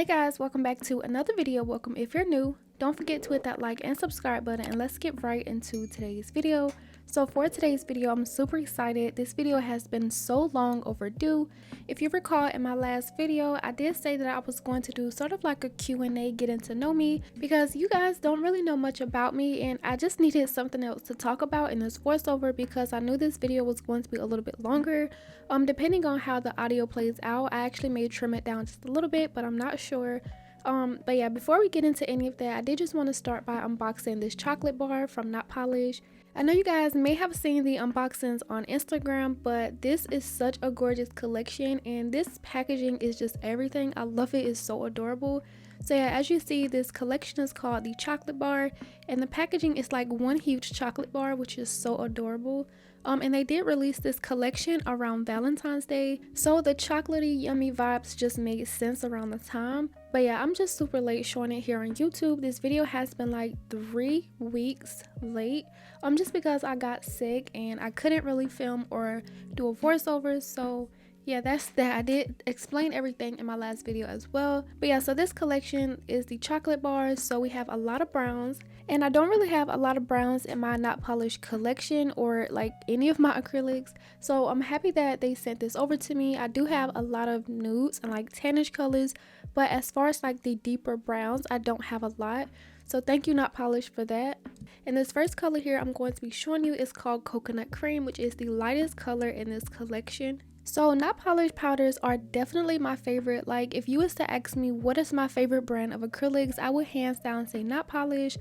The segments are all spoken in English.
Hey guys, welcome back to another video. Welcome if you're new. Don't forget to hit that like and subscribe button, and let's get right into today's video. So for today's video, I'm super excited. This video has been so long overdue. If you recall, in my last video, I did say that I was going to do sort of like a Q&A, getting to know me, because you guys don't really know much about me and I just needed something else to talk about in this voiceover because I knew this video was going to be a little bit longer. Depending on how the audio plays out, I actually may trim it down just a little bit, but I'm not sure. But yeah, before we get into any of that, I did just want to start by unboxing this chocolate bar from Notpolish. I know you guys may have seen the unboxings on Instagram, but this is such a gorgeous collection and this packaging is just everything. I love it. It's so adorable. So yeah, as you see, this collection is called the ChocLIT Bar, and the packaging is like one huge chocolate bar, which is so adorable. And they did release this collection around Valentine's Day, so the chocolatey yummy vibes just made sense around the time. But yeah, I'm just super late showing it here on YouTube. This video has been like 3 weeks late, just because I got sick and I couldn't really film or do a voiceover. So yeah, that's that. I did explain everything in my last video as well. But yeah, so this collection is the chocolate bars. So we have a lot of browns, and I don't really have a lot of browns in my Notpolish collection or like any of my acrylics. So I'm happy that they sent this over to me. I do have a lot of nudes and like tannish colors, but as far as like the deeper browns, I don't have a lot. So thank you Notpolish for that. And this first color here I'm going to be showing you is called Coconut Cream, which is the lightest color in this collection. So Notpolish powders are definitely my favorite. Like if you was to ask me what is my favorite brand of acrylics, I would hands down say Notpolish.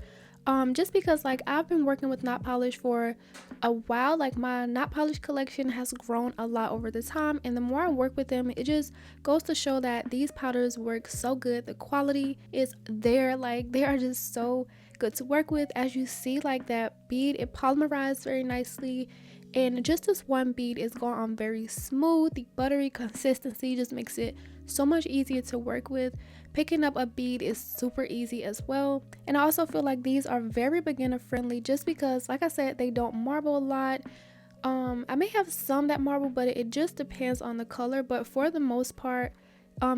Just because like I've been working with Notpolish for a while. Like my Notpolish collection has grown a lot over the time, and the more I work with them, it just goes to show that these powders work so good. The quality is there, like they are just so good to work with. As you see, like that bead, it polymerized very nicely, and just this one bead is going on very smooth. The buttery consistency just makes it so much easier to work with. Picking up a bead is super easy as well, and I also feel like these are very beginner friendly just because, like I said, they don't marble a lot. I may have some that marble, but it just depends on the color. But for the most part,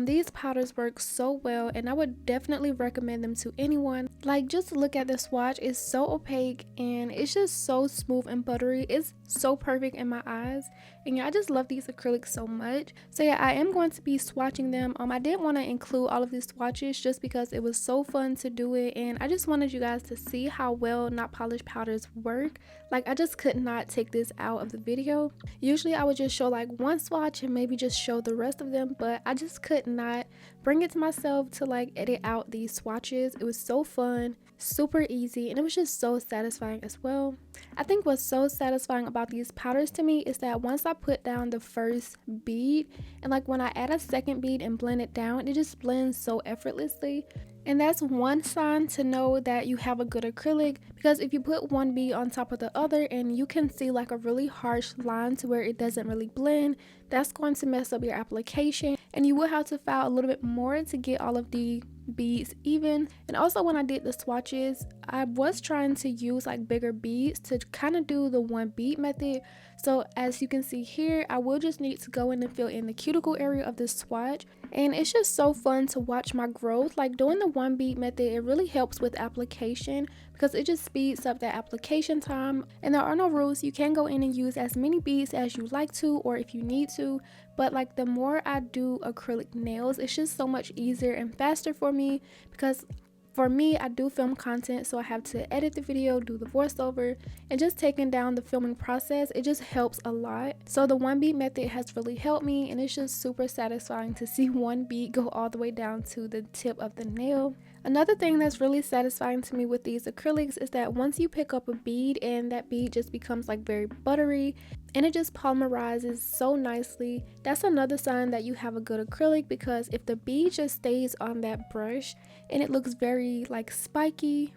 these powders work so well, and I would definitely recommend them to anyone. Like just look at the swatch, it's so opaque and it's just so smooth and buttery. It's so perfect in my eyes, and yeah, I just love these acrylics so much. So yeah, I am going to be swatching them. I didn't want to include all of these swatches just because it was so fun to do it, and I just wanted you guys to see how well Notpolish powders work. Like I just could not take this out of the video. Usually I would just show like one swatch and maybe just show the rest of them, but I just could not bring it to myself to like edit out these swatches. It was so fun, super easy, and it was just so satisfying as well. I think what's so satisfying about these powders to me is that once I put down the first bead, and like when I add a second bead and blend it down, it just blends so effortlessly. And that's one sign to know that you have a good acrylic, because if you put one bead on top of the other and you can see like a really harsh line to where it doesn't really blend, that's going to mess up your application, and you will have to file a little bit more to get all of the beads even. And also when I did the swatches, I was trying to use like bigger beads to kind of do the one bead method. So as you can see here, I will just need to go in and fill in the cuticle area of this swatch, and it's just so fun to watch my growth. Like doing the one bead method, it really helps with application because it just speeds up that application time, and there are no rules. You can go in and use as many beads as you like to, or if you need to, but like the more I do acrylic nails, it's just so much easier and faster for me, because for me, I do film content, so I have to edit the video, do the voiceover, and just taking down the filming process, it just helps a lot. So the one bead method has really helped me, and it's just super satisfying to see one bead go all the way down to the tip of the nail. Another thing that's really satisfying to me with these acrylics is that once you pick up a bead and that bead just becomes like very buttery and it just polymerizes so nicely, that's another sign that you have a good acrylic, because if the bead just stays on that brush and it looks very like spiky,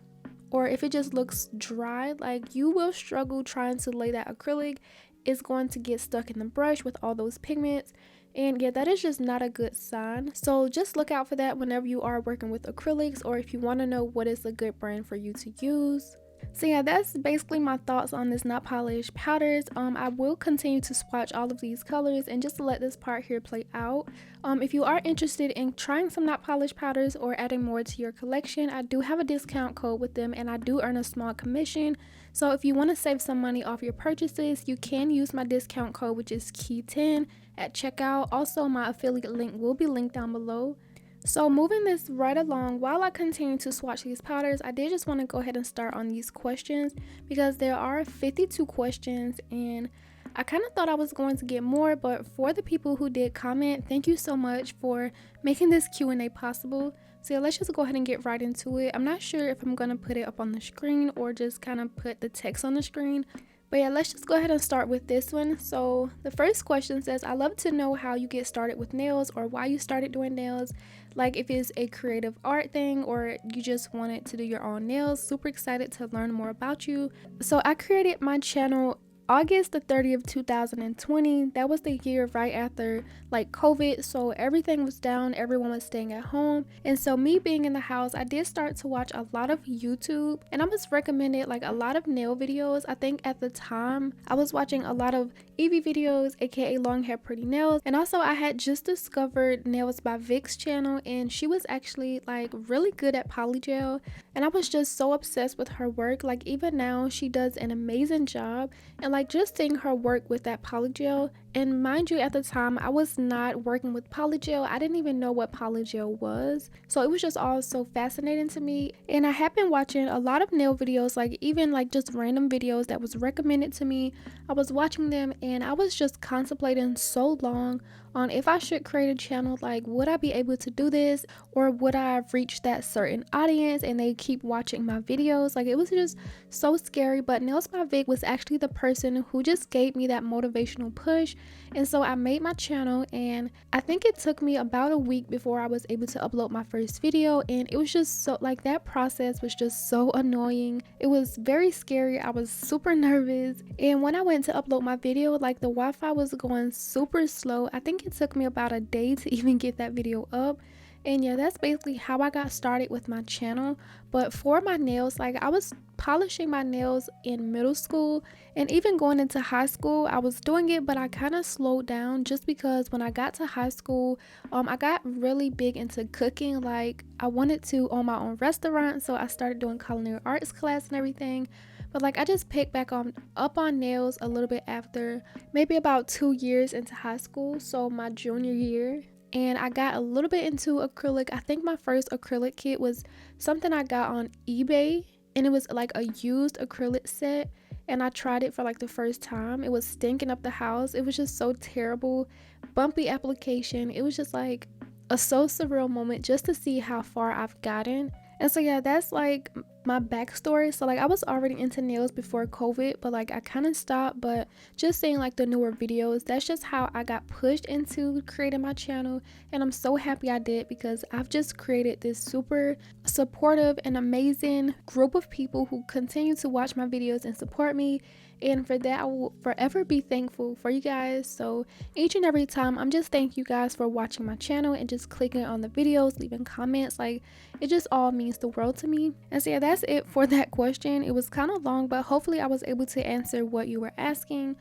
or if it just looks dry, like you will struggle trying to lay that acrylic. It's going to get stuck in the brush with all those pigments, and yeah, that is just not a good sign. So just look out for that whenever you are working with acrylics, or if you want to know what is a good brand for you to use. So yeah, that's basically my thoughts on this nail polish powders. I will continue to swatch all of these colors and just to let this part here play out. If you are interested in trying some nail polish powders or adding more to your collection, I do have a discount code with them and I do earn a small commission. So if you want to save some money off your purchases, you can use my discount code, which is KEY10 at checkout. Also, my affiliate link will be linked down below. So moving this right along, while I continue to swatch these powders, I did just want to go ahead and start on these questions because there are 52 questions and I kind of thought I was going to get more, but for the people who did comment, thank you so much for making this Q&A possible. So yeah, let's just go ahead and get right into it. I'm not sure if I'm going to put it up on the screen or just kind of put the text on the screen. But yeah, let's just go ahead and start with this one. So the first question says, I love to know how you get started with nails or why you started doing nails. Like if it's a creative art thing or you just wanted to do your own nails. Super excited to learn more about you. So I created my channel August the 30th, 2020. That was the year right after like COVID, so everything was down, everyone was staying at home, and so me being in the house, I did start to watch a lot of YouTube, and I was recommended like a lot of nail videos. I think at the time I was watching a lot of Evie videos, aka Long Hair Pretty Nails, and also I had just discovered Nails by Vic's channel, and she was actually like really good at polygel, and I was just so obsessed with her work. Like even now she does an amazing job, and like just seeing her work with that polygel, and mind you, at the time I was not working with polygel. I didn't even know what polygel was, so it was just all so fascinating to me. And I have been watching a lot of nail videos, like even like just random videos that was recommended to me. I was watching them and I was just contemplating so long on if I should create a channel. Like, would I be able to do this, or would I have reached that certain audience and they keep watching my videos? Like, it was just so scary. But Nails by Vic was actually the person who just gave me that motivational push, and so I made my channel, and I think it took me about a week before I was able to upload my first video. And it was just so like that process was just so annoying. It was very scary. I was super nervous, and when I went to upload my video, like the Wi-Fi was going super slow. I think it took me about a day to even get that video up. And yeah, that's basically how I got started with my channel. But for my nails, like I was polishing my nails in middle school, and even going into high school I was doing it, but I kind of slowed down just because when I got to high school, I got really big into cooking. Like I wanted to own my own restaurant, so I started doing culinary arts class and everything. But like I just picked back up on nails a little bit after maybe about 2 years into high school, so my junior year. And I got a little bit into acrylic. I think my first acrylic kit was something I got on eBay, and it was like a used acrylic set, and I tried it for like the first time. It was stinking up the house. It was just so terrible. Bumpy application. It was just like a so surreal moment just to see how far I've gotten. And so yeah, that's like my backstory. So like I was already into nails before COVID, but like I kind of stopped. But just seeing like the newer videos, that's just how I got pushed into creating my channel, and I'm so happy I did, because I've just created this super supportive and amazing group of people who continue to watch my videos and support me. And for that I will forever be thankful for you guys. So each and every time, I'm just thank you guys for watching my channel and just clicking on the videos, leaving comments. Like it just all means the world to me. And so yeah, that's it for that question. It was kind of long, but hopefully I was able to answer what you were asking.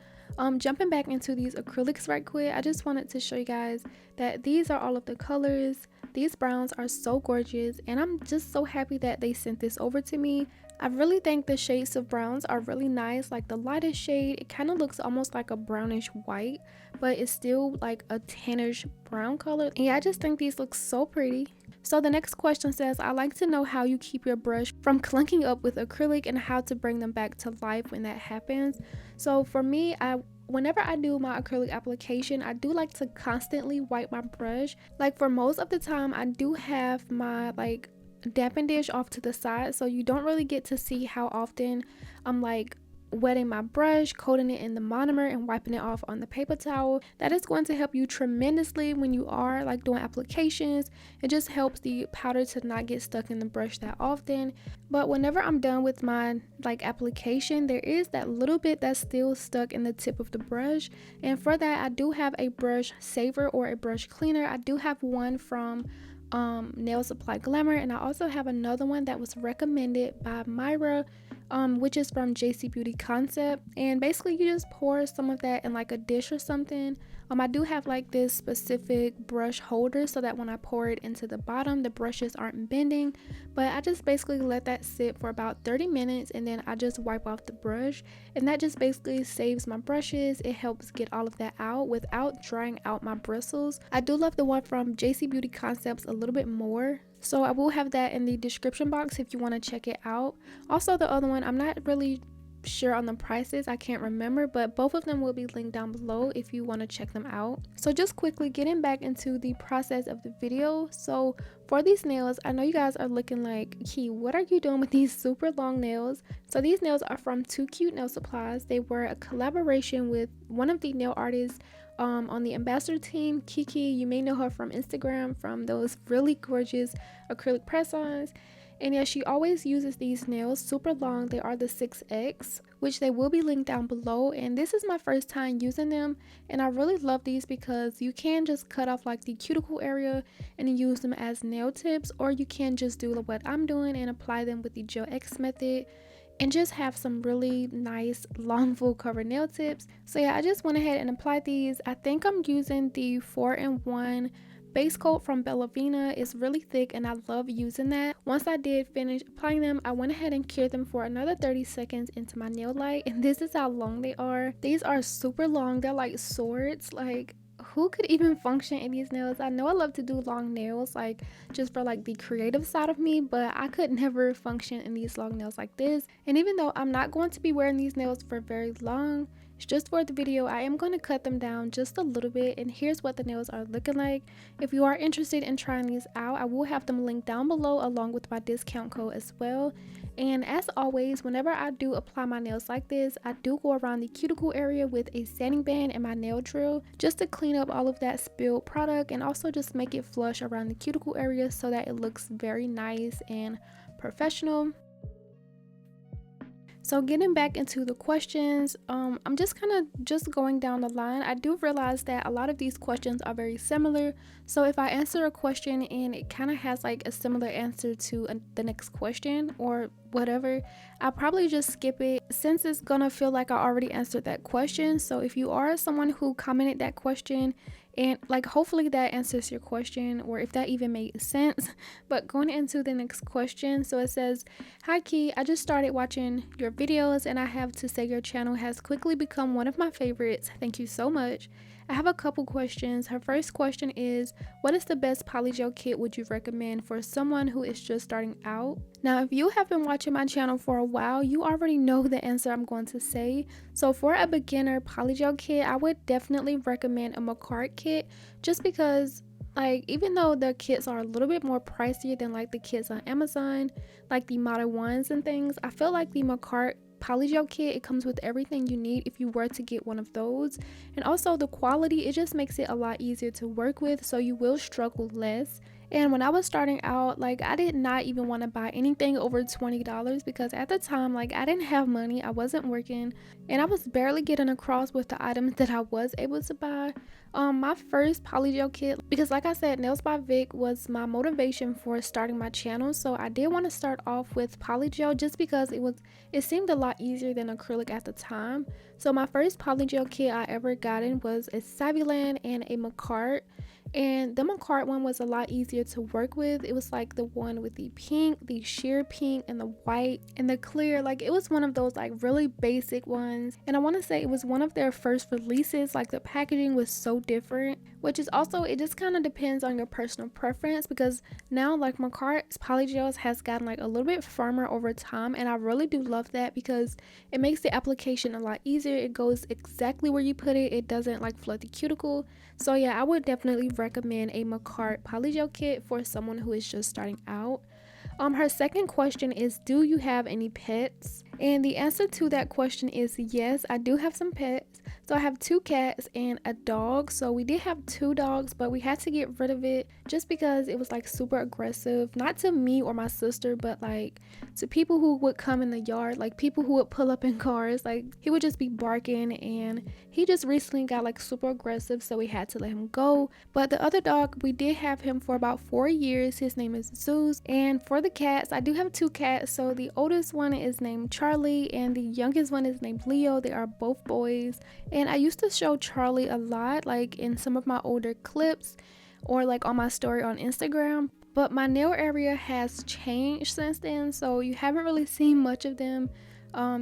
Jumping back into these acrylics right quick, I just wanted to show you guys that these are all of the colors. These browns are so gorgeous, and I'm just so happy that they sent this over to me. I really think the shades of browns are really nice. Like the lightest shade, it kind of looks almost like a brownish white, but it's still like a tannish brown color. And yeah, I just think these look so pretty. So the next question says, I like to know how you keep your brush from clunking up with acrylic and how to bring them back to life when that happens. So for me, whenever I do my acrylic application, I do like to constantly wipe my brush. Like for most of the time, I do have my like dampen dish off to the side, so you don't really get to see how often I'm like wetting my brush, coating it in the monomer, and wiping it off on the paper towel. That is going to help you tremendously when you are like doing applications. It just helps the powder to not get stuck in the brush that often. But whenever I'm done with my like application, there is that little bit that's still stuck in the tip of the brush, and for that I do have a brush saver or a brush cleaner. I do have one from Nail Supply Glamour, and I also have another one that was recommended by Myra which is from JC Beauty Concept. And basically you just pour some of that in like a dish or something. I do have like this specific brush holder so that when I pour it into the bottom, the brushes aren't bending. But I just basically let that sit for about 30 minutes and then I just wipe off the brush, and that just basically saves my brushes. It helps get all of that out without drying out my bristles. I do love the one from JC Beauty Concepts a little bit more, so I will have that in the description box if you want to check it out. Also, the other one, I'm not really sure on the prices, I can't remember, but both of them will be linked down below if you want to check them out. So just quickly getting back into the process of the video. So for these nails, I know you guys are looking like, Key, what are you doing with these super long nails? So these nails are from Too Cute Nail Supplies. They were a collaboration with one of the nail artists on the ambassador team, Kiki. You may know her from Instagram from those really gorgeous acrylic press-ons. And yeah, she always uses these nails super long. They are the 6X, which they will be linked down below. And this is my first time using them, and I really love these because you can just cut off like the cuticle area and use them as nail tips, or you can just do what I'm doing and apply them with the Gel X method and just have some really nice long full cover nail tips. So yeah, I just went ahead and applied these. I think I'm using the 4-in-1 base coat from Bellavina. Is really thick and I love using that. Once I did finish applying them, I went ahead and cured them for another 30 seconds into my nail light, and this is how long they are. These are super long. They're like swords. Like, who could even function in these nails? I know I love to do long nails, like just for like the creative side of me, but I could never function in these long nails like this. And even though I'm not going to be wearing these nails for very long, just for the video, I am going to cut them down just a little bit, and here's what the nails are looking like. If you are interested in trying these out, I will have them linked down below along with my discount code as well. And as always, whenever I do apply my nails like this, I do go around the cuticle area with a sanding band and my nail drill just to clean up all of that spilled product, and also just make it flush around the cuticle area so that it looks very nice and professional. So getting back into the questions, I'm just kind of just going down the line. I do realize that a lot of these questions are very similar. So if I answer a question and it kind of has like a similar answer to the next question or whatever, I'll probably just skip it since it's gonna feel like I already answered that question. So if you are someone who commented that question, and like hopefully that answers your question, or if that even made sense. But going into the next question, so it says, "Hi Key, I just started watching your videos and I have to say your channel has quickly become one of my favorites. Thank you so much. I have a couple questions." Her first question is, what is the best polygel kit would you recommend for someone who is just starting out? Now, if you have been watching my channel for a while, you already know the answer I'm going to say. So for a beginner polygel kit, I would definitely recommend a 𝚙𝚗𝚏 kit, just because like even though the kits are a little bit more pricier than like the kits on Amazon, like the modern ones and things, I feel like the 𝚙𝚗𝚏 polygel kit, it comes with everything you need if you were to get one of those. And also the quality, it just makes it a lot easier to work with, so you will struggle less. And when I was starting out, like I did not even want to buy anything over $20 because at the time, like I didn't have money, I wasn't working, and I was barely getting across with the items that I was able to buy. My first polygel kit, because like I said, Nails by Vic was my motivation for starting my channel, so I did want to start off with polygel just because it seemed a lot easier than acrylic at the time. So my first polygel kit I ever gotten was a saviland and a 𝚙𝚗𝚏. And the 𝚙𝚗𝚏 one was a lot easier to work with. It was like the one with the pink, the sheer pink, and the white and the clear. Like it was one of those like really basic ones, and I want to say it was one of their first releases. Like the packaging was so different, which is also, it just kind of depends on your personal preference, because now like 𝚙𝚗𝚏's polygels has gotten like a little bit firmer over time, and I really do love that because it makes the application a lot easier. It goes exactly where you put it. It doesn't like flood the cuticle. So yeah, I would definitely recommend a 𝚙𝚗𝚏 polygel kit for someone who is just starting out. Her second question is, do you have any pets? And the answer to that question is yes, I do have some pets. So I have 2 cats and a dog. So we did have 2 dogs, but we had to get rid of it just because it was like super aggressive, not to me or my sister, but like to people who would come in the yard, like people who would pull up in cars. Like he would just be barking, and he just recently got like super aggressive, so we had to let him go. But the other dog, we did have him for about 4 years. His name is Zeus. And for the cats, I do have 2 cats. So the oldest one is named Charlie and the youngest one is named Leo. They are both boys. And I used to show Charlie a lot, like in some of my older clips or like on my story on Instagram. But my nail area has changed since then, so you haven't really seen much of them.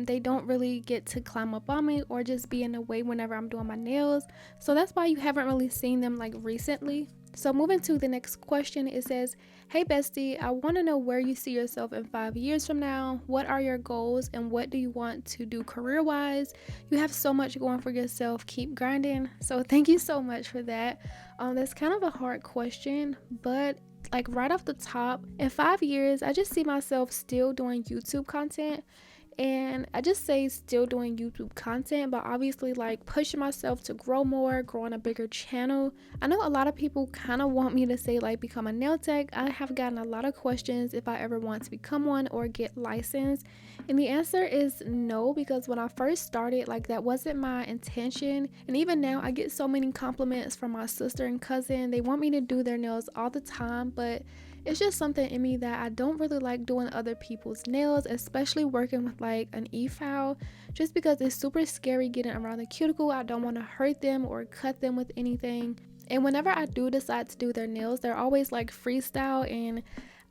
They don't really get to climb up on me or just be in the way whenever I'm doing my nails. So that's why you haven't really seen them like recently. So moving to the next question, it says, "Hey bestie, I want to know where you see yourself in 5 years from now. What are your goals and what do you want to do career-wise? You have so much going for yourself. Keep grinding." So thank you so much for that. That's kind of a hard question, but like right off the top, in 5 years, I just see myself still doing YouTube content. And I just say still doing YouTube content, but obviously like pushing myself to grow more, growing a bigger channel. I know a lot of people kind of want me to say like become a nail tech. I have gotten a lot of questions if I ever want to become one or get licensed, and the answer is no, because when I first started, like that wasn't my intention. And even now I get so many compliments from my sister and cousin. They want me to do their nails all the time, but it's just something in me that I don't really like doing other people's nails, especially working with like an e-file, just because it's super scary getting around the cuticle. I don't want to hurt them or cut them with anything. And whenever I do decide to do their nails, they're always like freestyle, and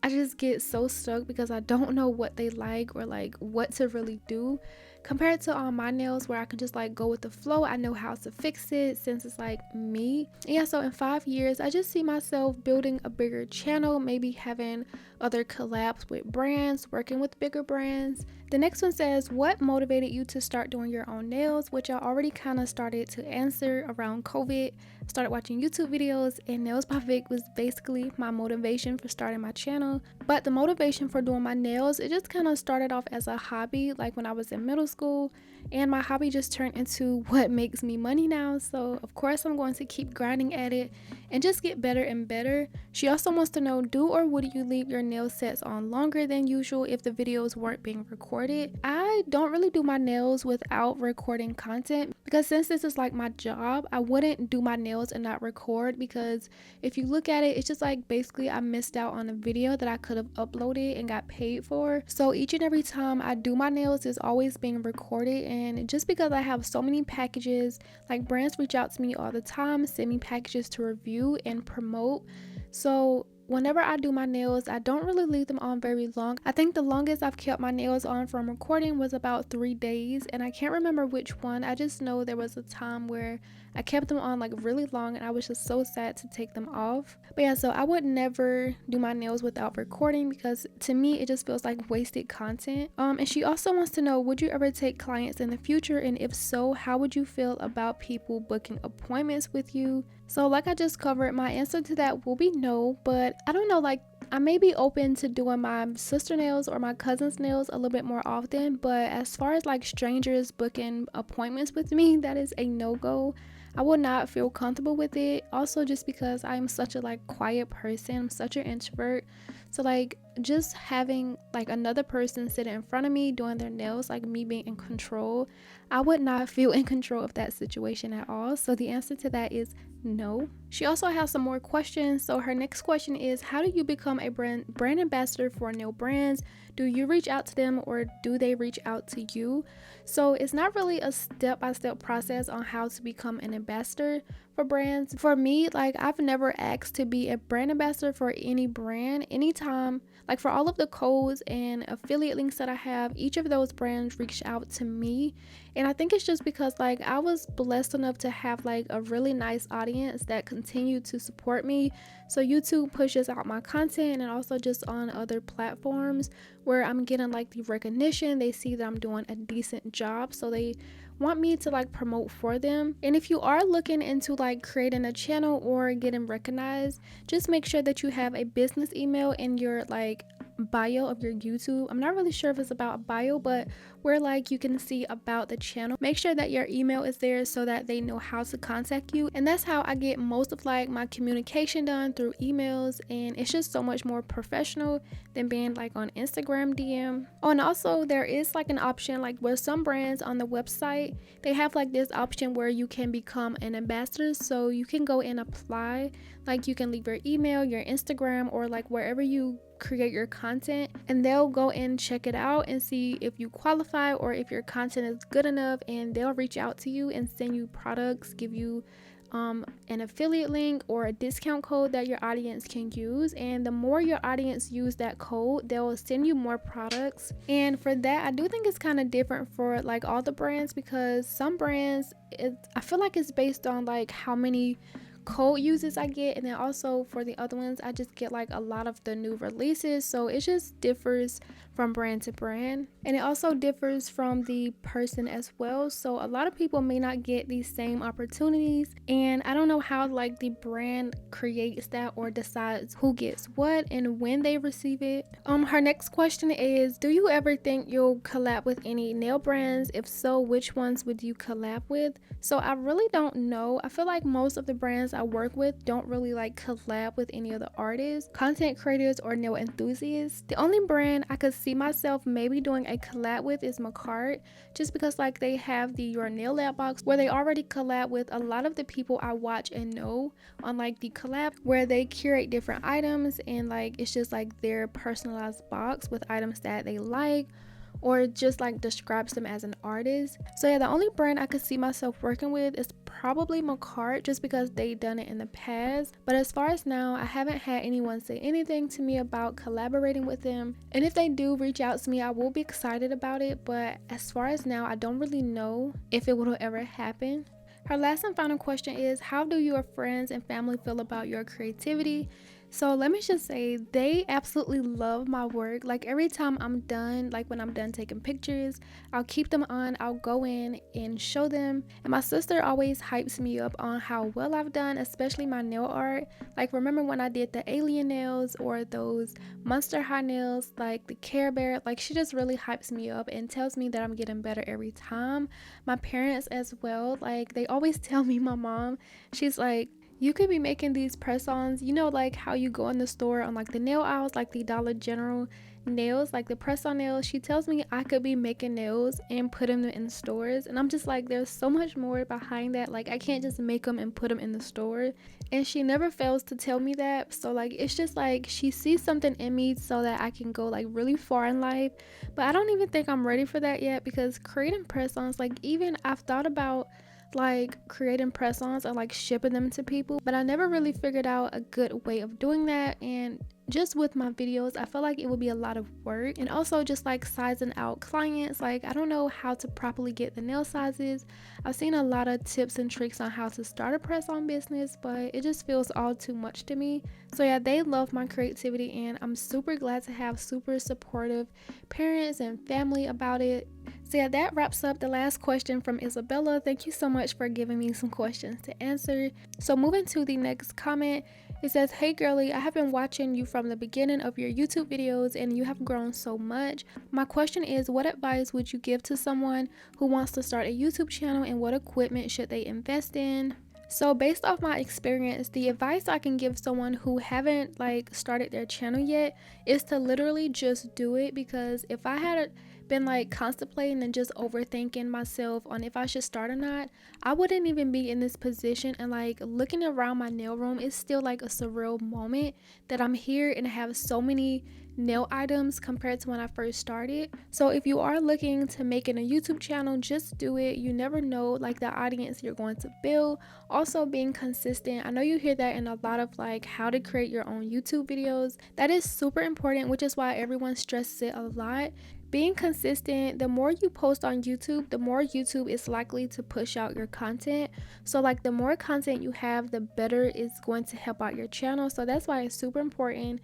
I just get so stuck because I don't know what they like or like what to really do. Compared to on my nails where I can just like go with the flow, I know how to fix it since it's like me. Yeah, so in 5 years, I just see myself building a bigger channel, maybe having other collabs with brands, working with bigger brands. The next one says, "What motivated you to start doing your own nails?" Which I already kind of started to answer around COVID. Started watching YouTube videos, and Nails by Vic was basically my motivation for starting my channel. But the motivation for doing my nails, it just kind of started off as a hobby, like when I was in middle school, and my hobby just turned into what makes me money now. So of course I'm going to keep grinding at it and just get better and better. She also wants to know, do or would you leave your nail sets on longer than usual if the videos weren't being recorded? I don't really do my nails without recording content, because since this is like my job, I wouldn't do my nails and not record, because if you look at it, it's just like basically I missed out on a video that I could have uploaded and got paid for. So each and every time I do my nails is always being recorded. And just because I have so many packages, like brands reach out to me all the time, send me packages to review and promote. So whenever I do my nails, I don't really leave them on very long. I think the longest I've kept my nails on from recording was about 3 days, and I can't remember which one. I just know there was a time where I kept them on like really long and I was just so sad to take them off. But yeah, so I would never do my nails without recording, because to me it just feels like wasted content. And she also wants to know, would you ever take clients in the future, and if so, how would you feel about people booking appointments with you? So like I just covered, my answer to that will be no, but I don't know, like I may be open to doing my sister nails or my cousin's nails a little bit more often, but as far as like strangers booking appointments with me, that is a no-go. I would not feel comfortable with it. Also, just because I'm such a like quiet person, I'm such an introvert. So like just having like another person sitting in front of me doing their nails, like me being in control, I would not feel in control of that situation at all. So the answer to that is no. She also has some more questions. So her next question is, how do you become a brand ambassador for nail brands? Do you reach out to them or do they reach out to you? So it's not really a step-by-step process on how to become an ambassador for brands. For me, like I've never asked to be a brand ambassador for any brand. Anytime, like for all of the codes and affiliate links that I have, each of those brands reached out to me. And I think it's just because like I was blessed enough to have like a really nice audience that continued to support me. So YouTube pushes out my content, and also just on other platforms where I'm getting like the recognition. They see that I'm doing a decent job, so they want me to like promote for them. And if you are looking into like creating a channel or getting recognized, just make sure that you have a business email in your like bio of your YouTube. I'm not really sure if it's about bio, but where like you can see about the channel, make sure that your email is there so that they know how to contact you. And that's how I get most of like my communication done, through emails, and it's just so much more professional than being like on Instagram DM. Oh, and also there is like an option like where some brands on the website, they have like this option where you can become an ambassador. So you can go and apply, like you can leave your email, your Instagram, or like wherever you create your content, and they'll go and check it out and see if you qualify or if your content is good enough, and they'll reach out to you and send you products, give you an affiliate link or a discount code that your audience can use. And the more your audience use that code, they'll send you more products. And for that, I do think it's kind of different for like all the brands, because some brands, I feel like it's based on like how many code uses I get, and then also for the other ones I just get like a lot of the new releases. So it just differs from brand to brand, and it also differs from the person as well. So a lot of people may not get these same opportunities, and I don't know how like the brand creates that or decides who gets what and when they receive it. Her next question is, do you ever think you'll collab with any nail brands? If so, which ones would you collab with? So I really don't know. I feel like most of the brands I work with don't really like collab with any of the artists, content creators, or nail enthusiasts. The only brand I could see myself maybe doing a collab with is 𝚙𝚗𝚡, just because like they have the Your Nail Lab box where they already collab with a lot of the people I watch and know on like the collab, where they curate different items, and like it's just like their personalized box with items that they like, or just like describes them as an artist. So yeah, the only brand I could see myself working with is probably 𝚙𝚗𝚡, just because they done it in the past. But as far as now, I haven't had anyone say anything to me about collaborating with them, and if they do reach out to me, I will be excited about it. But as far as now, I don't really know if it will ever happen. Her last and final question is, how do your friends and family feel about your creativity? So let me just say, they absolutely love my work. Like every time I'm done, like when I'm done taking pictures, I'll keep them on, I'll go in and show them. And my sister always hypes me up on how well I've done, especially my nail art. Like remember when I did the alien nails or those Monster High nails, like the Care Bear, like she just really hypes me up and tells me that I'm getting better every time. My parents as well, like they always tell me, my mom, she's like, you could be making these press-ons, you know, like how you go in the store on like the nail aisles, like the Dollar General nails, like the press-on nails. She tells me I could be making nails and putting them in stores, and I'm just like, there's so much more behind that. Like I can't just make them and put them in the store. And she never fails to tell me that. So like it's just like she sees something in me so that I can go like really far in life. But I don't even think I'm ready for that yet, because creating press-ons, like even I've thought about like creating press-ons and like shipping them to people, but I never really figured out a good way of doing that. And just with my videos, I feel like it would be a lot of work, and also just like sizing out clients. Like I don't know how to properly get the nail sizes. I've seen a lot of tips and tricks on how to start a press-on business, but it just feels all too much to me. So yeah, they love my creativity, and I'm super glad to have super supportive parents and family about it. So yeah, that wraps up the last question from Isabella. Thank you so much for giving me some questions to answer. So moving to the next comment, it says, "Hey girly, I have been watching you from the beginning of your YouTube videos and you have grown so much. My question is, what advice would you give to someone who wants to start a YouTube channel, and what equipment should they invest in?" So based off my experience, the advice I can give someone who haven't like started their channel yet is to literally just do it. Because if I had been like contemplating and just overthinking myself on if I should start or not, I wouldn't even be in this position. And like looking around my nail room, it's still like a surreal moment that I'm here and have so many nail items compared to when I first started. So if you are looking to making a YouTube channel, just do it. You never know like the audience you're going to build. Also being consistent. I know you hear that in a lot of like how to create your own YouTube videos. That is super important, which is why everyone stresses it a lot. Being consistent, the more you post on YouTube, the more YouTube is likely to push out your content. So like the more content you have, the better it's going to help out your channel. So that's why it's super important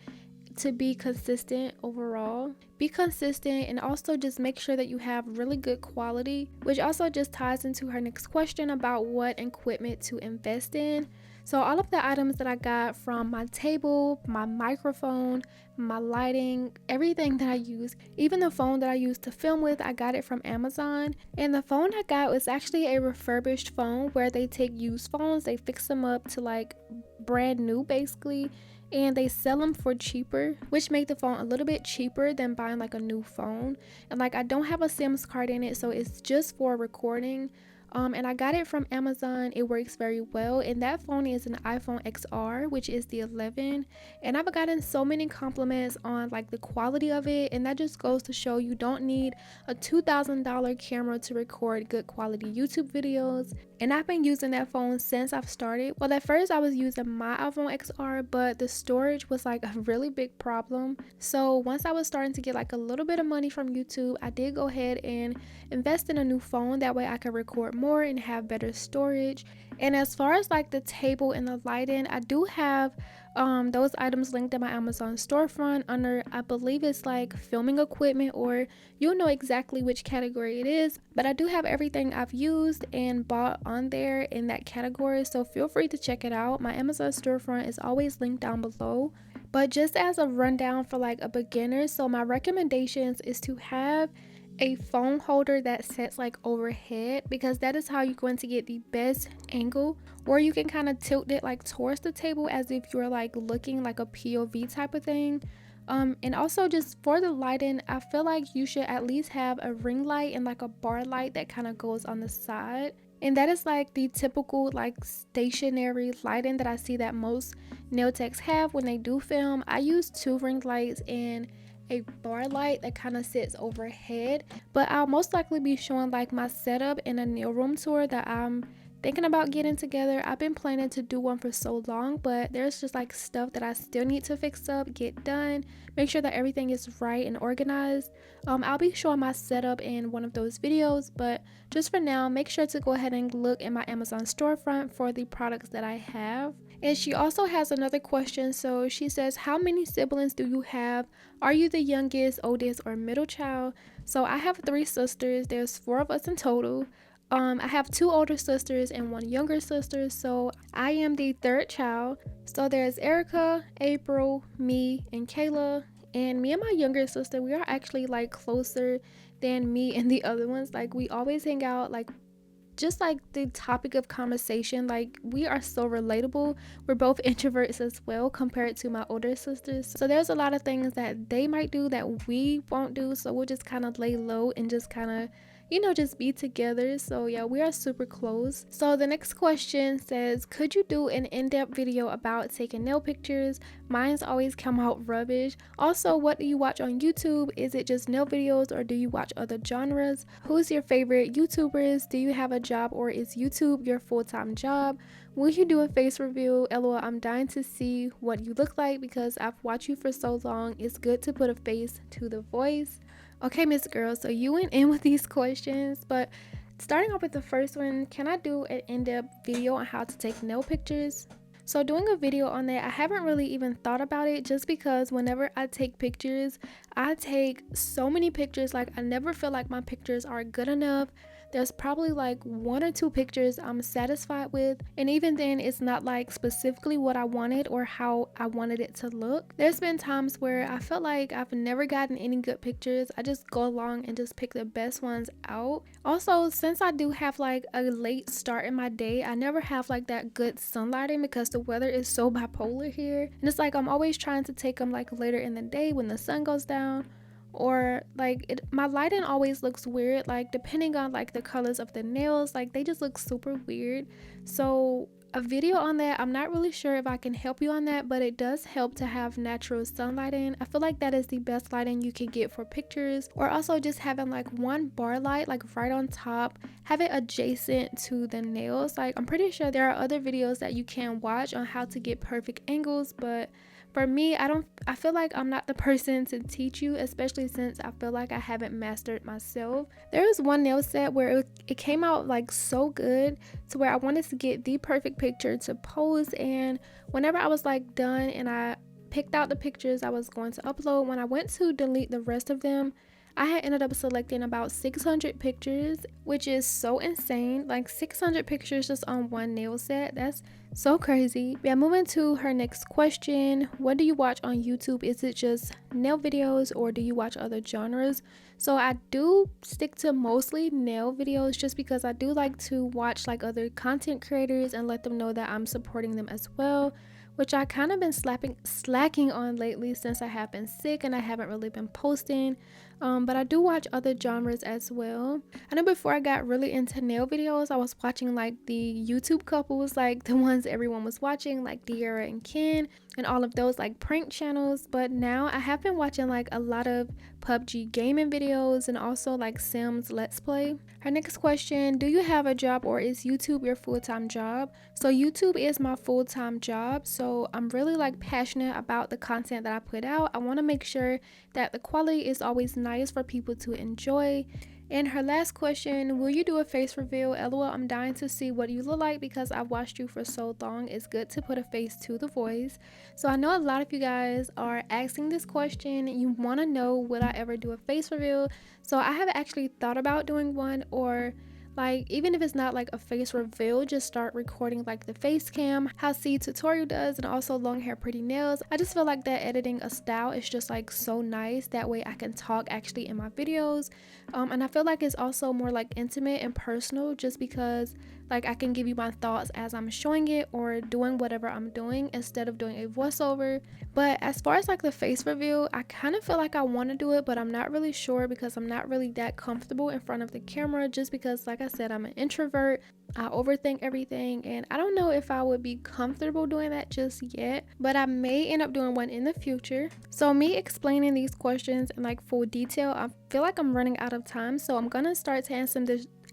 to be consistent overall. Be consistent, and also just make sure that you have really good quality, which also just ties into her next question about what equipment to invest in. So all of the items that I got, from my table, my microphone, my lighting, everything that I use, even the phone that I use to film with, I got it from Amazon. And the phone I got was actually a refurbished phone, where they take used phones, they fix them up to like brand new basically, and they sell them for cheaper, which make the phone a little bit cheaper than buying like a new phone. And like, I don't have a SIM card in it, so it's just for recording. And I got it from Amazon. It works very well, and that phone is an iPhone XR, which is the 11, and I've gotten so many compliments on like the quality of it, and that just goes to show you don't need a $2,000 camera to record good quality YouTube videos. And I've been using that phone since I've started. Well, at first I was using my iPhone XR, but the storage was like a really big problem. So once I was starting to get like a little bit of money from YouTube, I did go ahead and invest in a new phone. That way I could record more and have better storage. And as far as like the table and the lighting, I do have those items linked in my Amazon storefront under, I believe it's like filming equipment, or you'll know exactly which category it is. But I do have everything I've used and bought on there in that category, so feel free to check it out. My Amazon storefront is always linked down below. But just as a rundown for like a beginner, so my recommendations is to have a phone holder that sets like overhead, because that is how you're going to get the best angle, or you can kind of tilt it like towards the table as if you're like looking like a POV type of thing. And also just for the lighting, I feel like you should at least have a ring light and like a bar light that kind of goes on the side. And that is like the typical like stationary lighting that I see that most nail techs have when they do film. I use 2 ring lights and a bar light that kind of sits overhead, but I'll most likely be showing like my setup in a nail room tour that I'm thinking about getting together. I've been planning to do one for so long, but there's just like stuff that I still need to fix up, get done, make sure that everything is right and organized. I'll be showing my setup in one of those videos, but just for now, make sure to go ahead and look in my Amazon storefront for the products that I have. And she also has another question. So she says, how many siblings do you have? Are you the youngest, oldest, or middle child? So I have 3 sisters. There's 4 of us in total. I have 2 older sisters and 1 younger sister, so I am the 3rd child. So there's Erica, April, me, and Kayla. And me and my younger sister, we are actually like closer than me and the other ones. Like, we always hang out, like just like the topic of conversation, like we are so relatable. We're both introverts as well compared to my older sisters, so there's a lot of things that they might do that we won't do, so we'll just kind of lay low and just kind of, you know, just be together. So yeah, we are super close. So the next question says, could you do an in-depth video about taking nail pictures? Mine's always come out rubbish. Also, what do you watch on YouTube? Is it just nail videos, or do you watch other genres? Who's your favorite YouTubers? Do you have a job, or is YouTube your full-time job? Will you do a face reveal? LOL, I'm dying to see what you look like because I've watched you for so long. It's good to put a face to the voice. Okay, Miss Girl, so you went in with these questions, but starting off with the first one, can I do an in-depth video on how to take nail pictures? So doing a video on that, I haven't really even thought about it, just because whenever I take pictures, I take so many pictures. Like, I never feel like my pictures are good enough. There's probably like 1 or 2 pictures I'm satisfied with, and even then it's not like specifically what I wanted or how I wanted it to look. There's been times where I felt like I've never gotten any good pictures. I just go along and just pick the best ones out. Also, since I do have like a late start in my day, I never have like that good sunlighting because the weather is so bipolar here, and it's like I'm always trying to take them like later in the day when the sun goes down, or like my lighting always looks weird, like depending on like the colors of the nails, like they just look super weird. So a video on that, I'm not really sure if I can help you on that, but it does help to have natural sunlighting. I feel like that is the best lighting you can get for pictures. Or also just having like 1 bar light like right on top, have it adjacent to the nails. Like, I'm pretty sure there are other videos that you can watch on how to get perfect angles, but for me, I feel like I'm not the person to teach you, especially since I feel like I haven't mastered myself. There was one nail set where it came out like so good to where I wanted to get the perfect picture to pose, and whenever I was like done and I picked out the pictures I was going to upload. When I went to delete the rest of them, I had ended up selecting about 600 pictures, which is so insane. Like 600 pictures just on one nail set. That's so crazy. Yeah, moving to her next question. What do you watch on YouTube? Is it just nail videos or do you watch other genres? So I do stick to mostly nail videos just because I do like to watch like other content creators and let them know that I'm supporting them as well, which I kind of been slacking on lately since I have been sick and I haven't really been posting. But I do watch other genres as well. I know before I got really into nail videos, I was watching like the YouTube couples, like the ones everyone was watching, like Kiara and Ken and all of those like prank channels. But now I have been watching like a lot of PUBG gaming videos and also like Sims Let's Play. Her next question, do you have a job or is YouTube your full-time job? So YouTube is my full-time job, so I'm really like passionate about the content that I put out. I want to make sure that the quality is always nice for people to enjoy. And her last question, will you do a face reveal? LOL, I'm dying to see what you look like because I've watched you for so long. It's good to put a face to the voice. So I know a lot of you guys are asking this question. You want to know, would I ever do a face reveal? So I have actually thought about doing one, or like even if it's not like a face reveal, just start recording like the face cam, how 𝚙𝚘𝚘𝚘𝚘 does, and also long hair pretty nails. I just feel like that editing a style is just like so nice. That way I can talk actually in my videos, and I feel like it's also more like intimate and personal just because like I can give you my thoughts as I'm showing it or doing whatever I'm doing instead of doing a voiceover. But as far as like the face reveal, I kind of feel like I want to do it, but I'm not really sure because I'm not really that comfortable in front of the camera, just because like I said, I'm an introvert. I overthink everything and I don't know if I would be comfortable doing that just yet, but I may end up doing one in the future. So me explaining these questions in like full detail, I feel like I'm running out of time, so I'm gonna start to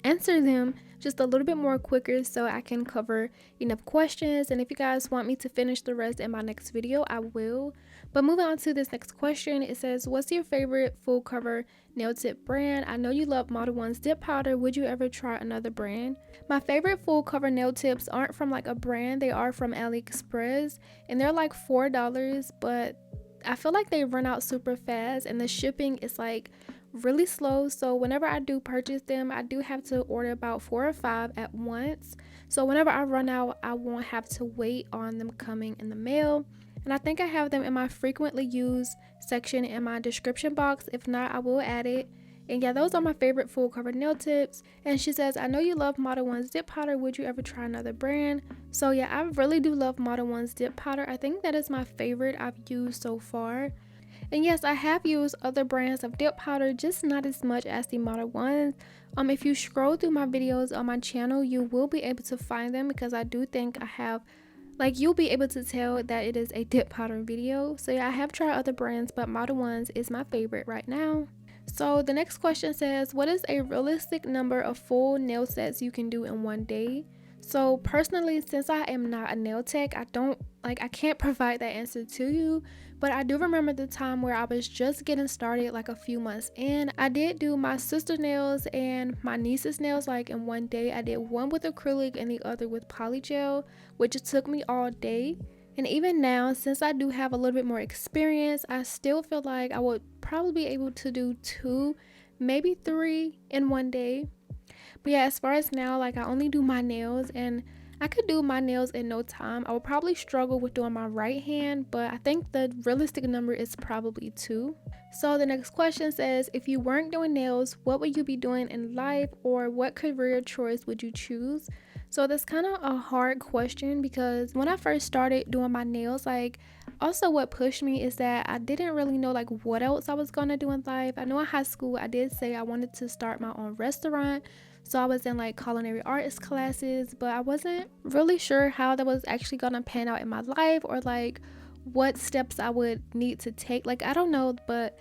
answer them just a little bit more quicker so I can cover enough questions. And if you guys want me to finish the rest in my next video, I will. But moving on to this next question, it says, what's your favorite full cover nail tip brand? I know you love Modelones dip powder. Would you ever try another brand? My favorite full cover nail tips aren't from like a brand, they are from AliExpress and they're like $4, but I feel like they run out super fast and the shipping is like really slow. So whenever I do purchase them, I do have to order about 4 or 5 at once. So whenever I run out, I won't have to wait on them coming in the mail. And I think I have them in my frequently used section in my description box. If not, I will add it. And yeah, those are my favorite full cover nail tips. And she says, I know you love Modelones dip powder. Would you ever try another brand? So yeah, I really do love Modelones dip powder. I think that is my favorite I've used so far. And yes, I have used other brands of dip powder, just not as much as the Modelones. If you scroll through my videos on my channel, you will be able to find them because I do think I have, like, you'll be able to tell that it is a dip powder video. So yeah, I have tried other brands, but Modelones is my favorite right now. So the next question says, what is a realistic number of full nail sets you can do in one day? So personally, since I am not a nail tech, I can't provide that answer to you, but I do remember the time where I was just getting started like a few months in. I did do my sister's nails and my niece's nails like in one day. I did one with acrylic and the other with polygel, which took me all day. And even now, since I do have a little bit more experience, I still feel like I would probably be able to do 2, maybe 3 in one day. But yeah, as far as now, like I only do my nails and I could do my nails in no time. I would probably struggle with doing my right hand, but I think the realistic number is probably 2. So the next question says, if you weren't doing nails, what would you be doing in life, or what career choice would you choose? So that's kind of a hard question because when I first started doing my nails, like also what pushed me is that I didn't really know like what else I was gonna do in life. I know in high school I did say I wanted to start my own restaurant. So I was in like culinary arts classes, but I wasn't really sure how that was actually gonna pan out in my life or like what steps I would need to take. Like I don't know, but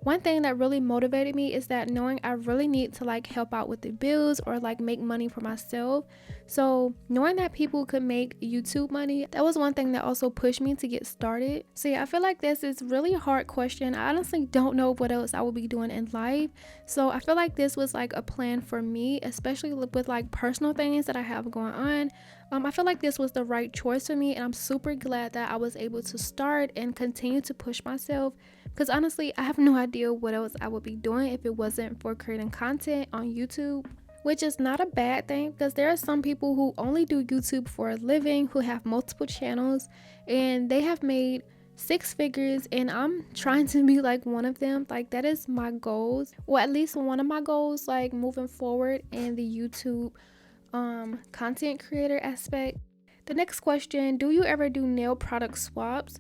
one thing that really motivated me is that knowing I really need to like help out with the bills or like make money for myself. So knowing that people could make YouTube money, that was one thing that also pushed me to get started. So yeah, I feel like this is really a hard question. I honestly don't know what else I will be doing in life. So I feel like this was like a plan for me, especially with like personal things that I have going on. I feel like this was the right choice for me, and I'm super glad that I was able to start and continue to push myself, because honestly I have no idea what else I would be doing if it wasn't for creating content on YouTube, which is not a bad thing, because there are some people who only do YouTube for a living, who have multiple channels, and they have made six figures, and I'm trying to be like one of them. Like, that is my goals, or at least one of my goals, like moving forward in the YouTube content creator aspect. The next question, do you ever do nail product swaps?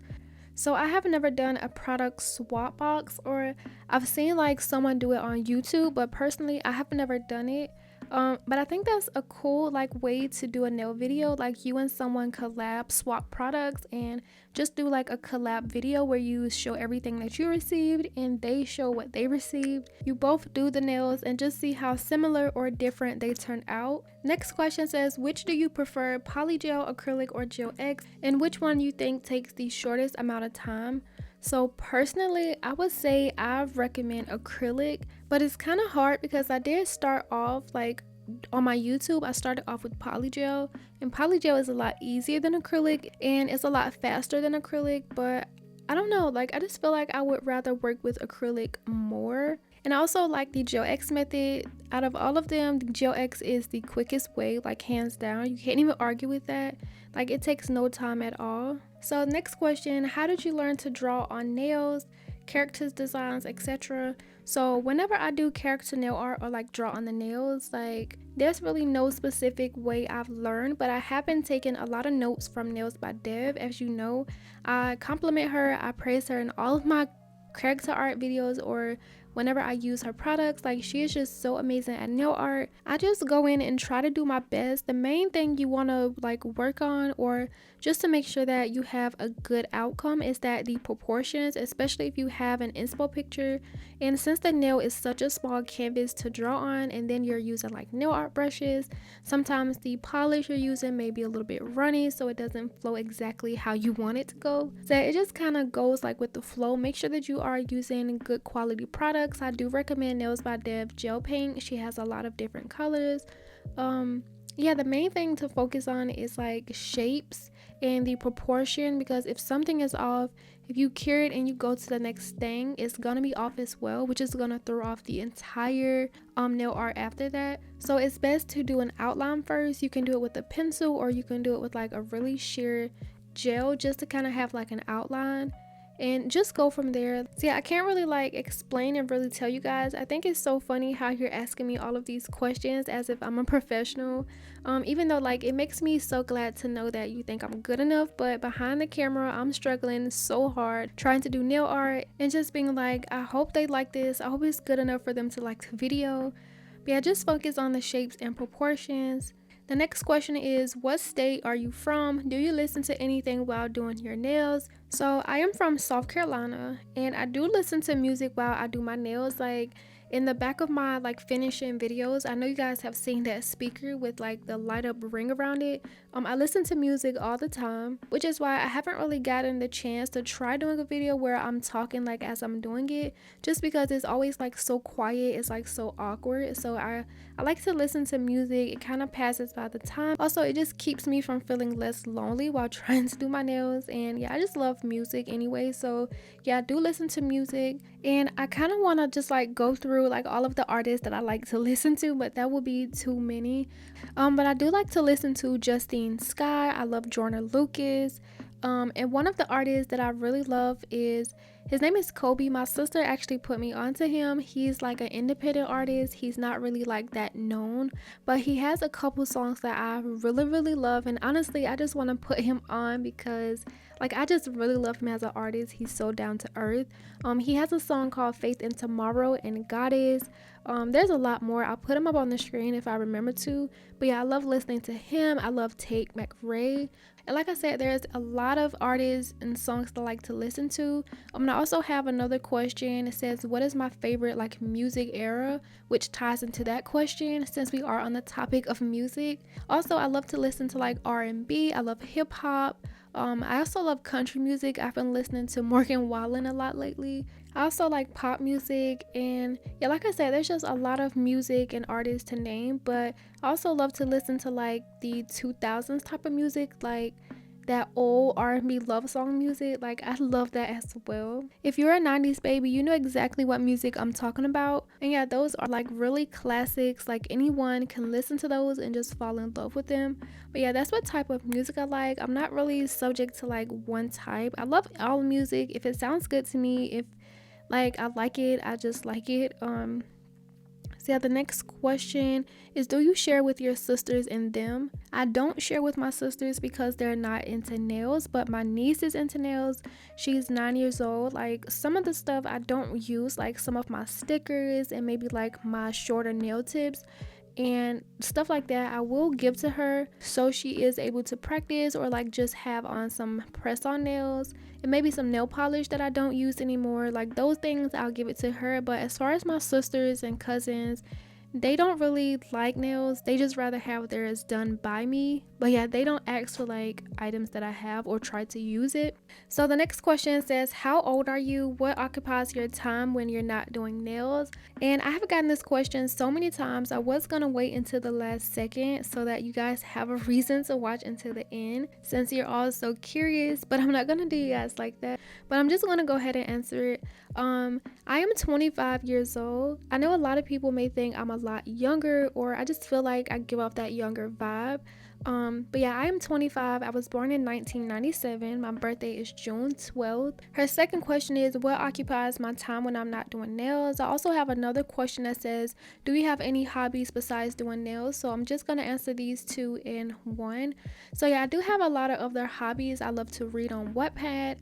So I have never done a product swap box, or I've seen like someone do it on YouTube, but personally I have never done it. But I think that's a cool like way to do a nail video, like you and someone collab, swap products, and just do like a collab video where you show everything that you received and they show what they received. You both do the nails and just see how similar or different they turn out. Next question says, which do you prefer, polygel, acrylic, or gel X, and which one you think takes the shortest amount of time? So personally, I would say I recommend acrylic, but it's kind of hard because I did start off like on my YouTube. I started off with polygel, and polygel is a lot easier than acrylic and it's a lot faster than acrylic, but I don't know, like I just feel like I would rather work with acrylic more. And I also like the gel X method. Out of all of them, the gel X is the quickest way, like hands down. You can't even argue with that. Like, it takes no time at all. So next question, how did you learn to draw on nails, characters, designs, etc.? So whenever I do character nail art or like draw on the nails, like there's really no specific way I've learned, but I have been taking a lot of notes from Nails by Dev. As you know, I compliment her, I praise her in all of my character art videos, or whenever I use her products. Like, she is just so amazing at nail art. I just go in and try to do my best. The main thing you want to like work on, or just to make sure that you have a good outcome, is that the proportions, especially if you have an inspo picture. And since the nail is such a small canvas to draw on, and then you're using like nail art brushes, sometimes the polish you're using may be a little bit runny, so it doesn't flow exactly how you want it to go. So it just kind of goes like with the flow. Make sure that you are using good quality products. I do recommend Nails by Dev gel paint. She has a lot of different colors. Yeah, the main thing to focus on is like shapes and the proportion, because if something is off, if you cure it and you go to the next thing, it's gonna be off as well, which is gonna throw off the entire nail art after that. So it's best to do an outline first. You can do it with a pencil, or you can do it with like a really sheer gel, just to kind of have like an outline, and just go from there. So yeah, I can't really like explain and really tell you guys. I think it's so funny how you're asking me all of these questions as if I'm a professional, even though like it makes me so glad to know that you think I'm good enough, but behind the camera I'm struggling so hard trying to do nail art and just being like, I hope they like this, I hope it's good enough for them to like the video. But yeah, just focus on the shapes and proportions. The next question is, what state are you from? Do you listen to anything while doing your nails? So I am from South Carolina, and I do listen to music while I do my nails. Like, in the back of my like finishing videos, I know you guys have seen that speaker with like the light up ring around it. I listen to music all the time, which is why I haven't really gotten the chance to try doing a video where I'm talking like as I'm doing it, just because it's always like so quiet, it's like so awkward. So I like to listen to music. It kind of passes by the time. Also, it just keeps me from feeling less lonely while trying to do my nails. And yeah, I just love music anyway. So yeah, I do listen to music, and I kind of want to just like go through like all of the artists that I like to listen to, but that would be too many. But I do like to listen to Justine Skye. I love Joyner Lucas. And one of the artists that I really love is, his name is Kobe. My sister actually put me onto him. He's like an independent artist. He's not really like that known, but he has a couple songs that I really love, and honestly I just want to put him on because like I just really love him as an artist. He's so down to earth. He has a song called Faith in Tomorrow and Goddess. There's a lot more. I'll put them up on the screen if I remember to. But yeah, I love listening to him. I love Tate McRae. And like I said, there's a lot of artists and songs that I like to listen to. Now also have another question. It says, what is my favorite like music era, which ties into that question since we are on the topic of music. Also, I love to listen to like R&B. I love hip hop. I also love country music. I've been listening to Morgan Wallen a lot lately. I also like pop music, and yeah, like I said, there's just a lot of music and artists to name, but I also love to listen to like the 2000s type of music, like that old R&B love song music. Like, I love that as well. If you're a 90s baby, you know exactly what music I'm talking about. And yeah, those are like really classics. Like, anyone can listen to those and just fall in love with them. But yeah, that's what type of music I like. I'm not really subject to like one type. I love all music. If it sounds good to me, if like I like it, I just like it. So yeah, the next question is, do you share with your sisters and them? I don't share with my sisters because they're not into nails, but my niece is into nails. She's 9 years old. Like, some of the stuff I don't use, like some of my stickers and maybe like my shorter nail tips and stuff like that, I will give to her so she is able to practice, or like just have on some press on nails and maybe some nail polish that I don't use anymore. Like, those things I'll give it to her. But as far as my sisters and cousins, they don't really like nails. They just rather have theirs done by me. But yeah, they don't ask for like items that I have or try to use it. So the next question says, how old are you? What occupies your time when you're not doing nails? And I have gotten this question so many times. I was gonna wait until the last second so that you guys have a reason to watch until the end, since you're all so curious, but I'm not gonna do you guys like that. But I'm just gonna go ahead and answer it. I am 25 years old. I know a lot of people may think I'm a lot younger, or I just feel like I give off that younger vibe. But yeah, I am 25. I was born in 1997. My birthday is June 12th. Her second question is, what occupies my time when I'm not doing nails? I also have another question that says, do you have any hobbies besides doing nails? So I'm just gonna answer these two in one. So yeah, I do have a lot of other hobbies. I love to read on Wattpad.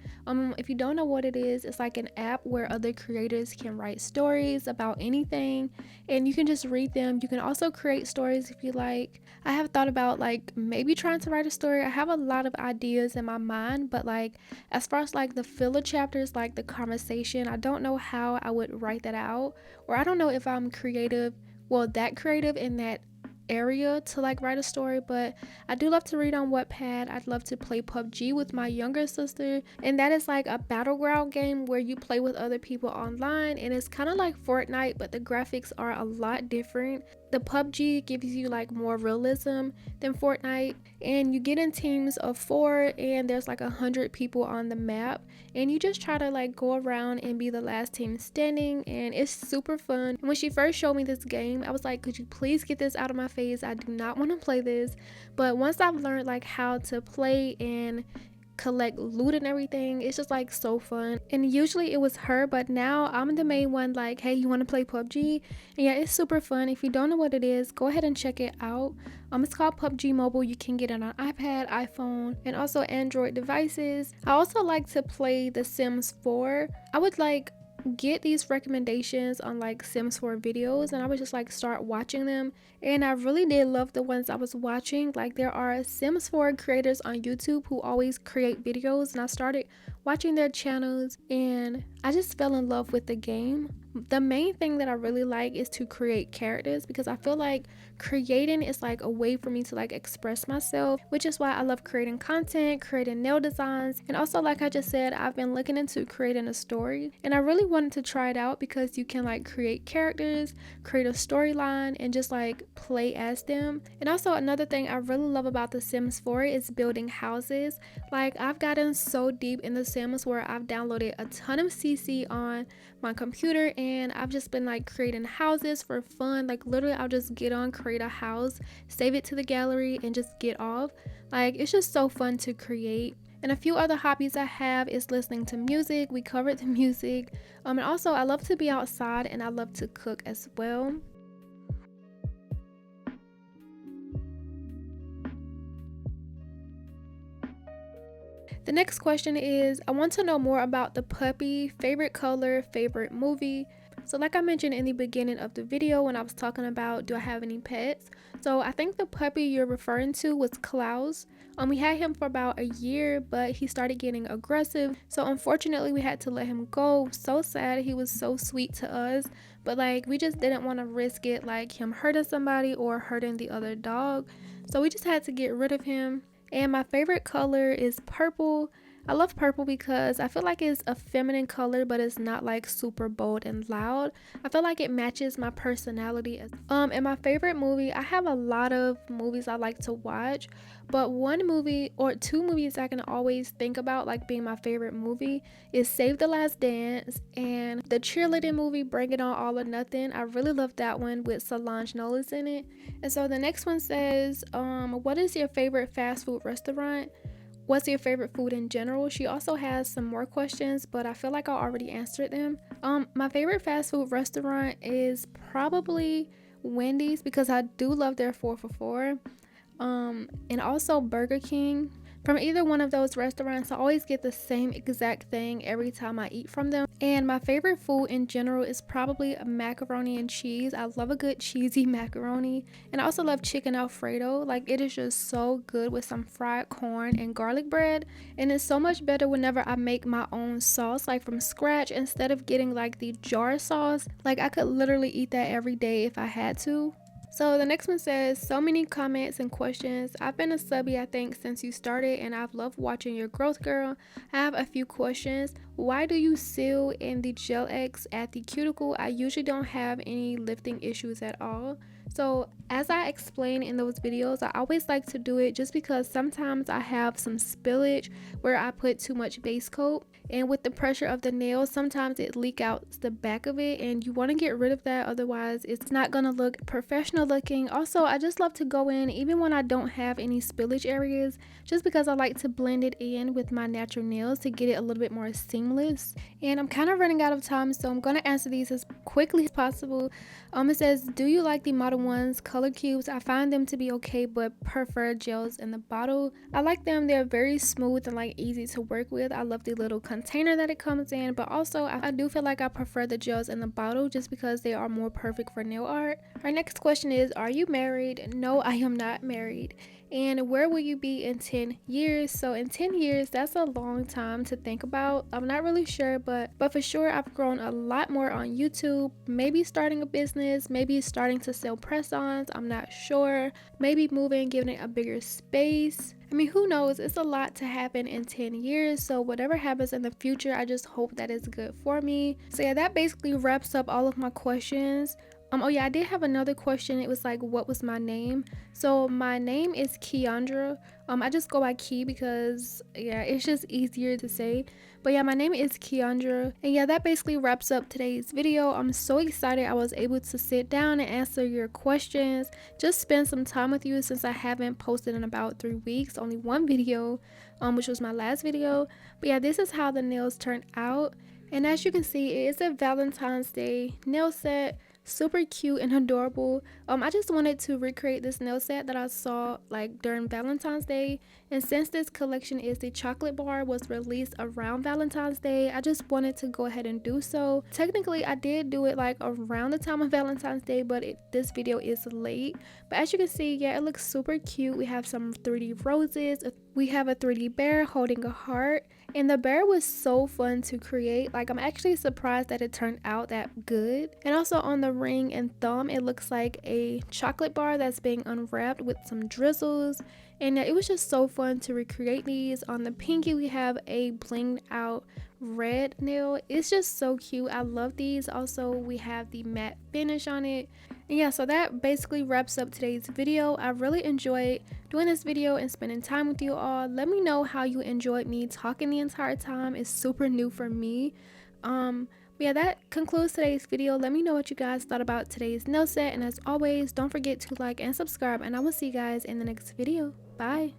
If you don't know what it is, it's like an app where other creators can write stories about anything and you can just read them. You can also create stories if you like. I have thought about like maybe trying to write a story. I have a lot of ideas in my mind, but like as far as like the filler chapters, like the conversation, I don't know how I would write that out, or I don't know if I'm creative, well, that creative in that area to like write a story. But I do love to read on Wattpad. I'd love to play PUBG with my younger sister, and that is like a battleground game where you play with other people online, and it's kind of like Fortnite, but the graphics are a lot different. The PUBG gives you like more realism than Fortnite, and you get in teams of 4 and there's like 100 people on the map, and you just try to like go around and be the last team standing, and it's super fun. When she first showed me this game, I was like, could you please get this out of my face? I do not want to play this. But once I've learned like how to play and collect loot and everything, it's just like so fun. And usually it was her, but now I'm the main one, like, hey, you want to play PUBG? And yeah, it's super fun. If you don't know what it is, go ahead and check it out. It's called PUBG Mobile. You can get it on iPad, iPhone, and also Android devices. I also like to play The Sims 4. I would like get these recommendations on like Sims 4 videos, and I would just like start watching them, and I really did love the ones I was watching. Like, there are Sims 4 creators on YouTube who always create videos, and I started watching their channels and I just fell in love with the game. The main thing that I really like is to create characters, because I feel like creating is like a way for me to like express myself, which is why I love creating content, creating nail designs, and also, like I just said, I've been looking into creating a story, and I really wanted to try it out because you can like create characters, create a storyline, and just like play as them. And also, another thing I really love about The Sims 4 is building houses. Like, I've gotten so deep in The Sims where I've downloaded a ton of CC on my computer, and I've just been like creating houses for fun. Like, literally, I'll just get on, create a house, save it to the gallery, and just get off. Like, it's just so fun to create. And a few other hobbies I have is listening to music. We covered the music. And also, I love to be outside, and I love to cook as well. The next question is, I want to know more about the puppy, favorite color, favorite movie. So like I mentioned in the beginning of the video when I was talking about do I have any pets, so I think the puppy you're referring to was Klaus. We had him for about a year, but he started getting aggressive, so unfortunately we had to let him go. So sad, he was so sweet to us, but like we just didn't want to risk it, like him hurting somebody or hurting the other dog, so we just had to get rid of him. And my favorite color is purple. I love purple because I feel like it's a feminine color, but it's not like super bold and loud. I feel like it matches my personality. And my favorite movie, I have a lot of movies I like to watch, but one movie or two movies I can always think about like being my favorite movie is Save the Last Dance and the cheerleading movie Bring It On All or Nothing. I really love that one with Solange Knowles in it. And so the next one says, what is your favorite fast food restaurant? What's your favorite food in general? She also has some more questions, but I feel like I already answered them. My favorite fast food restaurant is probably Wendy's because I do love their 4 for $4. And also Burger King. From either one of those restaurants, I always get the same exact thing every time I eat from them. And my favorite food in general is probably macaroni and cheese. I love a good cheesy macaroni. And I also love chicken Alfredo. Like, it is just so good with some fried corn and garlic bread. And it's so much better whenever I make my own sauce, like from scratch, instead of getting like the jar sauce. Like, I could literally eat that every day if I had to. So the next one says, so many comments and questions. I've been a subby I think since you started and I've loved watching your growth, girl. I have a few questions. Why do you seal in the gel X at the cuticle? I usually don't have any lifting issues at all. So as I explained in those videos, I always like to do it just because sometimes I have some spillage where I put too much base coat, and with the pressure of the nail sometimes it leak out the back of it, and you want to get rid of that, otherwise it's not gonna look professional looking. Also, I just love to go in even when I don't have any spillage areas, just because I like to blend it in with my natural nails to get it a little bit more seamless. And I'm kind of running out of time, so I'm gonna answer these as quickly as possible. It says, do you like the Model Ones color cubes? I find them to be okay, but prefer gels in the bottle. I like them. They're very smooth and like easy to work with. I love the little container that it comes in, but also I do feel like I prefer the gels in the bottle just because they are more perfect for nail art. Our next question is, are you married? No, I am not married. And where will you be in 10 years? So in 10 years, that's a long time to think about. I'm not really sure, but for sure I've grown a lot more on YouTube, maybe starting a business, maybe starting to sell press-ons, I'm not sure, maybe moving, giving it a bigger space. I mean, who knows? It's a lot to happen in 10 years, so whatever happens in the future, I just hope that it's good for me. So yeah, that basically wraps up all of my questions. Oh yeah, I did have another question. It was like, what was my name? So my name is Kiandra. I just go by Key because yeah, it's just easier to say. But yeah, my name is Kiandra. And yeah, that basically wraps up today's video. I'm so excited I was able to sit down and answer your questions. Just spend some time with you since I haven't posted in about 3 weeks. Only one video, which was my last video. But yeah, this is how the nails turned out. And as you can see, it is a Valentine's Day nail set. Super cute and adorable. I just wanted to recreate this nail set that I saw like during Valentine's Day, and since this collection is the ChocLIT Bar was released around Valentine's Day, I just wanted to go ahead and do so. Technically I did do it like around the time of Valentine's Day, but this video is late. But as you can see, yeah, it looks super cute. We have some 3D roses, we have a 3D bear holding a heart, and the bear was so fun to create. Like, I'm actually surprised that it turned out that good. And also on the ring and thumb, it looks like a chocolate bar that's being unwrapped with some drizzles, and it was just so fun to recreate these. On the pinky we have a blinged out red nail. It's just so cute. I love these. Also, we have the matte finish on it. And yeah, so that basically wraps up today's video. I really enjoyed doing this video and spending time with you all. Let me know how you enjoyed me talking the entire time. It's super new for me. But yeah, that concludes today's video. Let me know what you guys thought about today's nail set, and as always, don't forget to like and subscribe, and I will see you guys in the next video. Bye.